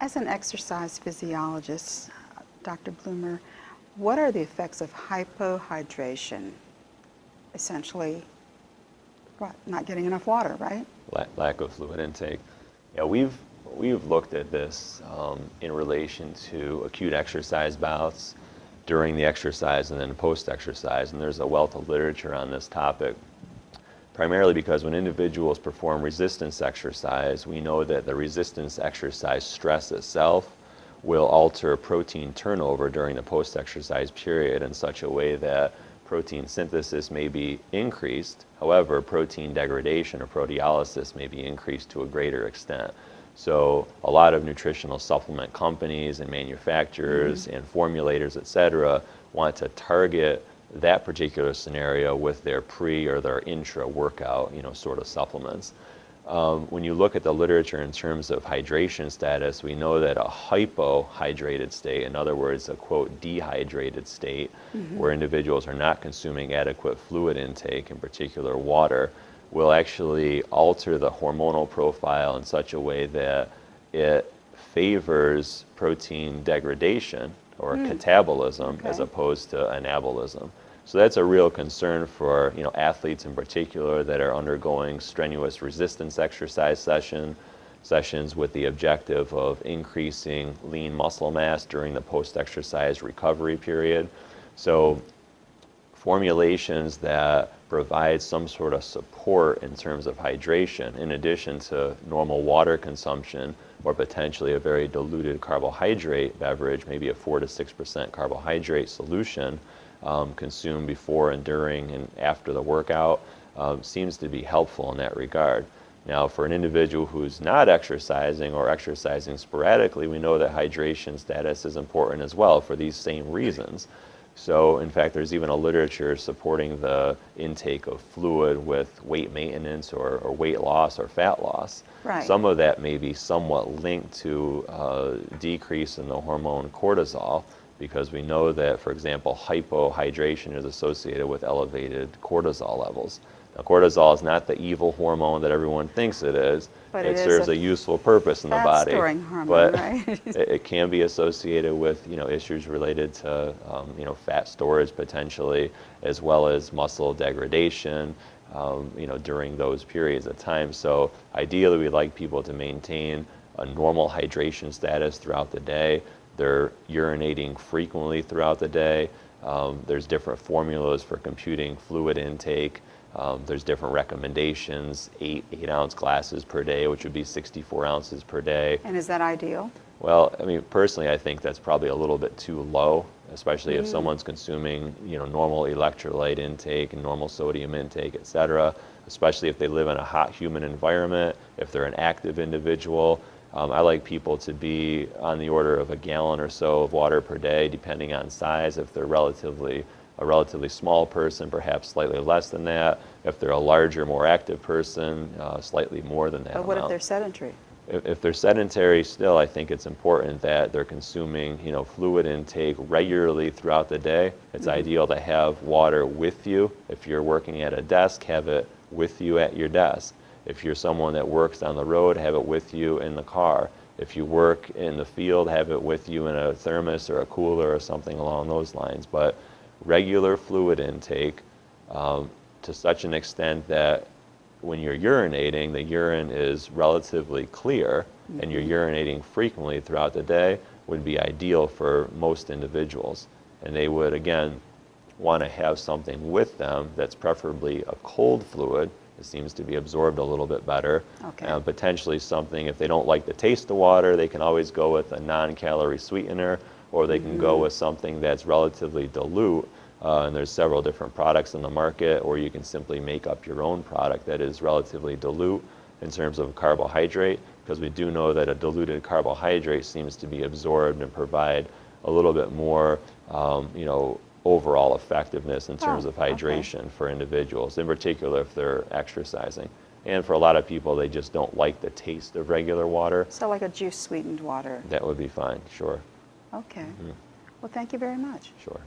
As an exercise physiologist, Dr. Bloomer, what are the effects of hypohydration? Essentially, what, not getting enough water, right? Lack of fluid intake. Yeah, we've looked at this in relation to acute exercise bouts, during the exercise, and then post-exercise, and there's a wealth of literature on this topic. Primarily because when individuals perform resistance exercise, we know that the resistance exercise stress itself will alter protein turnover during the post-exercise period in such a way that protein synthesis may be increased. However, protein degradation or proteolysis may be increased to a greater extent. So a lot of nutritional supplement companies and manufacturers and formulators, et cetera, want to target that particular scenario with their pre or their intra workout, sort of supplements. When you look at the literature in terms of hydration status, we know that a hypohydrated state, in other words, a quote dehydrated state, where individuals are not consuming adequate fluid intake, in particular water, will actually alter the hormonal profile in such a way that it favors protein degradation or catabolism as opposed to anabolism. So that's a real concern for athletes in particular that are undergoing strenuous resistance exercise sessions with the objective of increasing lean muscle mass during the post-exercise recovery period. So formulations that provide some sort of support in terms of hydration, in addition to normal water consumption or potentially a very diluted carbohydrate beverage, maybe a 4 to 6% carbohydrate solution consumed before and during and after the workout, seems to be helpful in that regard. Now, for an individual who's not exercising or exercising sporadically, we know that hydration status is important as well for these same reasons. So, in fact, there's even a literature supporting the intake of fluid with weight maintenance or weight loss or fat loss. Right. Some of that may be somewhat linked to a decrease in the hormone cortisol, because we know that, for example, hypohydration is associated with elevated cortisol levels. Now, cortisol is not the evil hormone that everyone thinks it is. But it serves a useful purpose in the body. Fat-storing hormone, but right? it can be associated with issues related to fat storage potentially, as well as muscle degradation during those periods of time. So ideally, we'd like people to maintain a normal hydration status throughout the day. They're urinating frequently throughout the day. There's different formulas for computing fluid intake. There's different recommendations, 8-ounce glasses per day, which would be 64 ounces per day. And is that ideal? Well, I mean, personally, I think that's probably a little bit too low, especially if someone's consuming, normal electrolyte intake and normal sodium intake, et cetera, especially if they live in a hot, humid environment, if they're an active individual. I like people to be on the order of a gallon or so of water per day, depending on size. If they're a relatively small person, perhaps slightly less than that. If they're a larger, more active person, slightly more than that But what amount. if they're sedentary? If they're sedentary still, I think it's important that they're consuming, fluid intake regularly throughout the day. It's ideal to have water with you. If you're working at a desk, have it with you at your desk. If you're someone that works on the road, have it with you in the car. If you work in the field, have it with you in a thermos or a cooler or something along those lines. But regular fluid intake to such an extent that when you're urinating, the urine is relatively clear and you're urinating frequently throughout the day would be ideal for most individuals. And they would, again, want to have something with them that's preferably a cold fluid. It seems to be absorbed a little bit better. Okay. Potentially something, if they don't like the taste of water, they can always go with a non-calorie sweetener, or they can go with something that's relatively dilute. And there's several different products in the market, or you can simply make up your own product that is relatively dilute in terms of carbohydrate, because we do know that a diluted carbohydrate seems to be absorbed and provide a little bit more, overall effectiveness in terms of hydration for individuals, in particular if they're exercising. And for a lot of people, they just don't like the taste of regular water. So like a juice sweetened water? That would be fine, sure. Okay. Well, thank you very much. Sure.